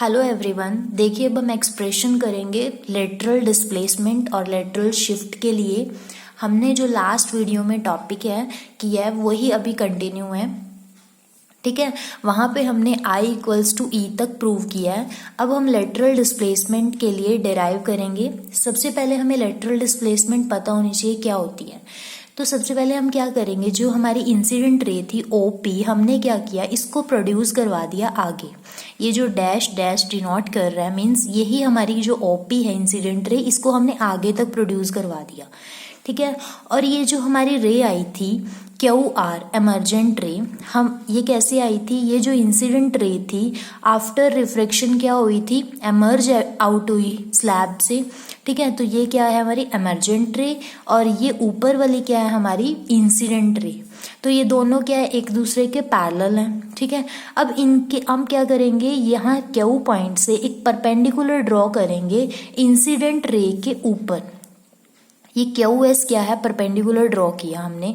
Hello everyone, देखिए अब हम एक्सप्रेशन करेंगे लेटरल डिस्प्लेसमेंट और लेटरल शिफ्ट के लिए। हमने जो लास्ट वीडियो में टॉपिक किया है वही अभी कंटिन्यू है। ठीक है, वहाँ पे हमने I इक्वल्स टू ई तक प्रूव किया है। अब हम लेटरल डिस्प्लेसमेंट के लिए डिराइव करेंगे। सबसे पहले हमें लेटरल डिस्प्लेसमेंट पता होनी चाहिए क्या होती है। तो सबसे पहले हम क्या करेंगे, जो हमारी इंसिडेंट रे थी OP, हमने क्या किया, इसको प्रोड्यूस करवा दिया आगे। ये जो डैश डैश डिनोट कर रहा है मीन्स यही हमारी जो OP है इंसिडेंट रे, इसको हमने आगे तक प्रोड्यूस करवा दिया। ठीक है, और ये जो हमारी रे आई थी QR एमर्जेंट रे, हम ये कैसे आई थी, ये जो इंसिडेंट रे थी आफ्टर रिफ्रैक्शन क्या हुई थी, एमर्ज आउट हुई स्लैब से। ठीक है, तो ये क्या है हमारी एमर्जेंट रे और ये ऊपर वाली क्या है हमारी इंसिडेंट रे। तो ये दोनों क्या है, एक दूसरे के पैरेलल हैं। ठीक है, अब इनके हम क्या करेंगे, यहाँ Q पॉइंट से एक परपेंडिकुलर ड्रॉ करेंगे इंसिडेंट रे के ऊपर। ये QS क्या है, परपेंडिकुलर ड्रॉ किया हमने।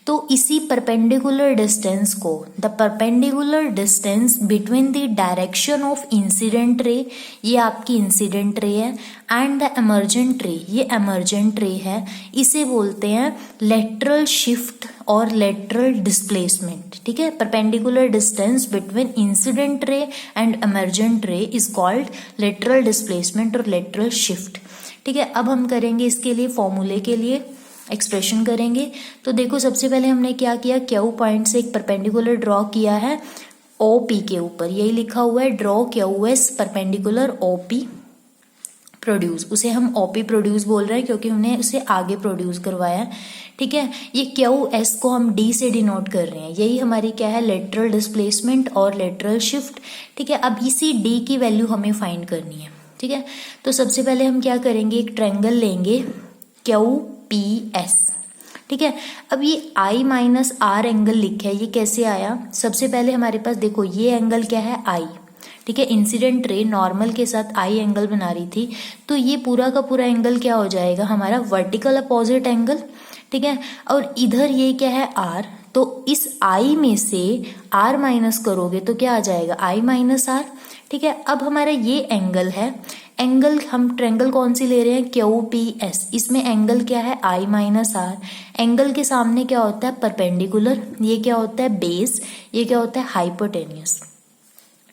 तो इसी परपेंडिकुलर डिस्टेंस को, the perpendicular distance between the direction of incident ray, ये आपकी इंसिडेंट रे है, एंड द एमर्जेंट रे, ये एमर्जेंट रे है, इसे बोलते हैं लेटरल शिफ्ट और लेटरल डिस्प्लेसमेंट। ठीक है, perpendicular distance between incident ray and emergent रे इज कॉल्ड लेटरल डिस्प्लेसमेंट और लेटरल शिफ्ट। ठीक है, अब हम करेंगे इसके लिए फॉर्मूले के लिए एक्सप्रेशन करेंगे। तो देखो सबसे पहले हमने क्या किया, Q पॉइंट से एक परपेंडिकुलर ड्रॉ किया है OP के ऊपर, यही लिखा हुआ है draw QS perpendicular OP produce, उसे हम OP प्रोड्यूस बोल रहे हैं क्योंकि हमने उसे आगे प्रोड्यूस करवाया है। ठीक है, ये QS को हम D से डिनोट कर रहे हैं, यही हमारी क्या है लेटरल डिस्प्लेसमेंट और लेटरल शिफ्ट। ठीक है, अब इसी D की वैल्यू हमें फाइंड करनी है। ठीक है, तो सबसे पहले हम क्या करेंगे, एक ट्रायंगल लेंगे QPS। ठीक है, अब ये I माइनस R एंगल लिखा है, ये कैसे आया, सबसे पहले हमारे पास देखो ये एंगल क्या है I। ठीक है, इंसिडेंट रे नॉर्मल के साथ I एंगल बना रही थी, तो ये पूरा का पूरा एंगल क्या हो जाएगा हमारा वर्टिकल अपोजिट एंगल। ठीक है, और इधर ये क्या है R, तो इस I में से R माइनस करोगे तो क्या आ जाएगा I माइनस R। ठीक है, अब हमारा ये एंगल है, एंगल हम ट्रायंगल कौन सी ले रहे हैं QPS, इसमें एंगल क्या है I माइनस R। एंगल के सामने क्या होता है परपेंडिकुलर, ये क्या होता है बेस, ये क्या होता है हाइपोटेन्यूस।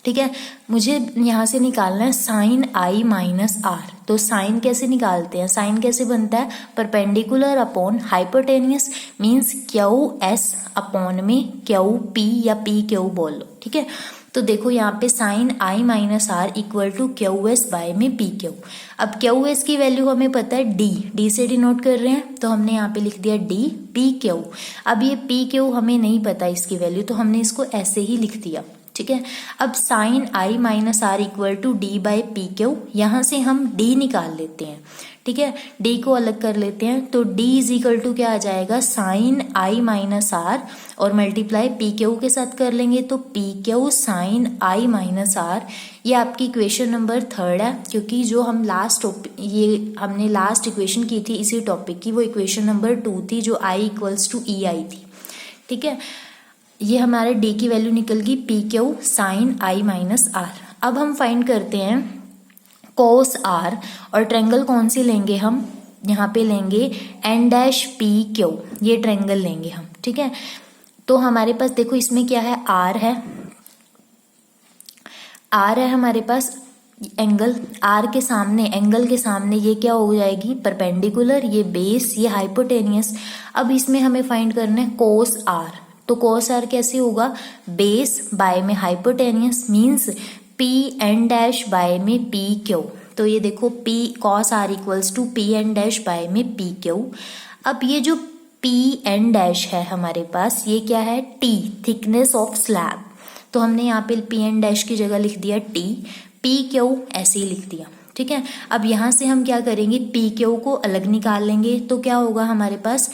ठीक है, मुझे यहाँ से निकालना है साइन I माइनस R। तो साइन कैसे निकालते हैं, साइन कैसे बनता है, perpendicular upon hypotenuse means QS upon में QP या PQ बोल लो। ठीक है, तो देखो यहाँ पे sine I minus R equal to QS by में PQ। अब QS की वैल्यू हमें पता है D से डिनोट कर रहे हैं, तो हमने यहाँ पे लिख दिया D PQ। अब ये PQ हमें नहीं पता इसकी वैल्यू, तो हमने इसको ऐसे ही लिख दिया। ठीक है, अब sine I minus R equal to D by PQ, यहाँ से हम D निकाल लेते हैं। ठीक है, D को अलग कर लेते हैं, तो D इज इक्वल टू क्या आ जाएगा साइन I माइनस R और मल्टीप्लाई PQ के साथ कर लेंगे तो PQ sine I minus R। ये आपकी इक्वेशन नंबर 3 है, क्योंकि जो हम हमने लास्ट इक्वेशन की थी इसी टॉपिक की, वो इक्वेशन नंबर 2 थी जो I इक्वल्स टू E आई थी। ठीक है, ये हमारे D की वैल्यू निकल गई PQ sine I minus R। अब हम फाइंड करते हैं कोस R, और ट्रायंगल कौन सी लेंगे हम, यहाँ पे लेंगे N डैश PQ, ये ट्रायंगल लेंगे हम। ठीक है, तो हमारे पास देखो इसमें क्या है R है हमारे पास एंगल, R के सामने एंगल के सामने ये क्या हो जाएगी परपेंडिकुलर, ये बेस, ये हाइपोटेनियस। अब इसमें हमें फाइंड करना है कोस R, तो कोस R कैसे होगा, बेस बाय में hypotenuse means PN dash by में PQ। तो ये देखो P cos R equals to PN dash by में PQ। अब ये जो PN डैश है हमारे पास, ये क्या है T थिकनेस ऑफ स्लैब, तो हमने यहाँ पे PN डैश की जगह लिख दिया T, PQ ऐसे ही लिख दिया। ठीक है, अब यहाँ से हम क्या करेंगे, PQ को अलग निकाल लेंगे, तो क्या होगा हमारे पास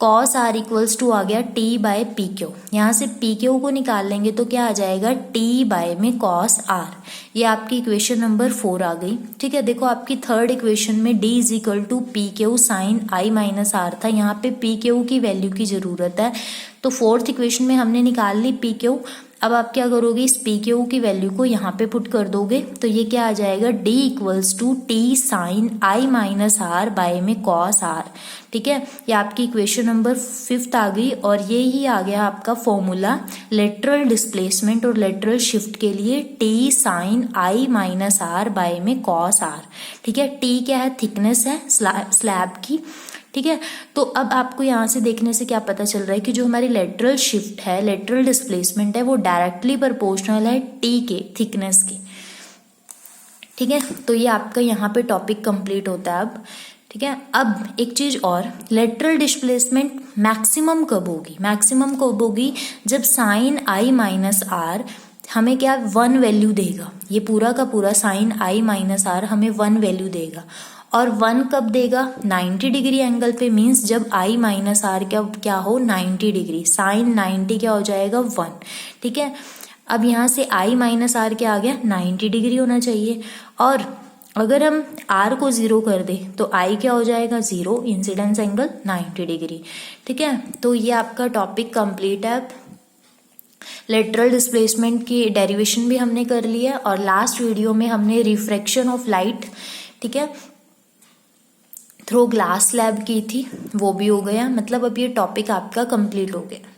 cos R इक्वल्स टू आ गया T बाय PQ। यहाँ से PQ को निकाल लेंगे तो क्या आ जाएगा T बाय में cos R। ये आपकी इक्वेशन नंबर 4 आ गई। ठीक है, देखो आपकी थर्ड इक्वेशन में D is equal to PQ sine I minus R था, यहाँ पे PQ की वैल्यू की जरूरत है, तो फोर्थ इक्वेशन में हमने निकाल ली PQ। अब आप क्या करोगे, इस पी क्यू की वैल्यू को यहाँ पे पुट कर दोगे, तो ये क्या आ जाएगा, D equals to T sine I minus R by में कॉस आर। ठीक है, ये आपकी इक्वेशन नंबर 5 आ गई, और ये ही आ गया आपका फॉर्मूला लेटरल डिस्प्लेसमेंट और लेटरल शिफ्ट के लिए, T sine I minus R by में कॉस आर। ठीक है, टी क्या है, थिकनेस है स्लैब की। ठीक है, तो अब आपको यहाँ से देखने से क्या पता चल रहा है कि जो हमारी लेटरल शिफ्ट है, लेटरल डिस्प्लेसमेंट है, वो डायरेक्टली प्रोपोर्शनल है टी के थिकनेस के। ठीक है, तो ये आपका यहाँ पे टॉपिक कंप्लीट होता है अब। ठीक है, अब एक चीज और, लेटरल डिस्प्लेसमेंट मैक्सिमम कब होगी, मैक्सिमम कब होगी जब साइन आई माइनस आर हमें क्या 1 वैल्यू देगा, ये पूरा का पूरा साइन आई माइनस आर हमें 1 वैल्यू देगा। और 1 कब देगा, 90 डिग्री एंगल पे, मीन्स जब आई माइनस आर क्या हो 90 डिग्री, साइन 90 क्या हो जाएगा 1। ठीक है, अब यहाँ से आई माइनस आर क्या आ गया, 90 डिग्री होना चाहिए। और अगर हम आर को 0 कर दे तो आई क्या हो जाएगा 0, इंसिडेंस एंगल 90 डिग्री। ठीक है, तो ये आपका टॉपिक कंप्लीट है। लेटरल डिस्प्लेसमेंट की डेरिवेशन भी हमने कर ली है, और लास्ट वीडियो में हमने रिफ्रैक्शन ऑफ लाइट, ठीक है, थ्रू ग्लास स्लैब की थी, वो भी हो गया। मतलब अब ये टॉपिक आपका कंप्लीट हो गया।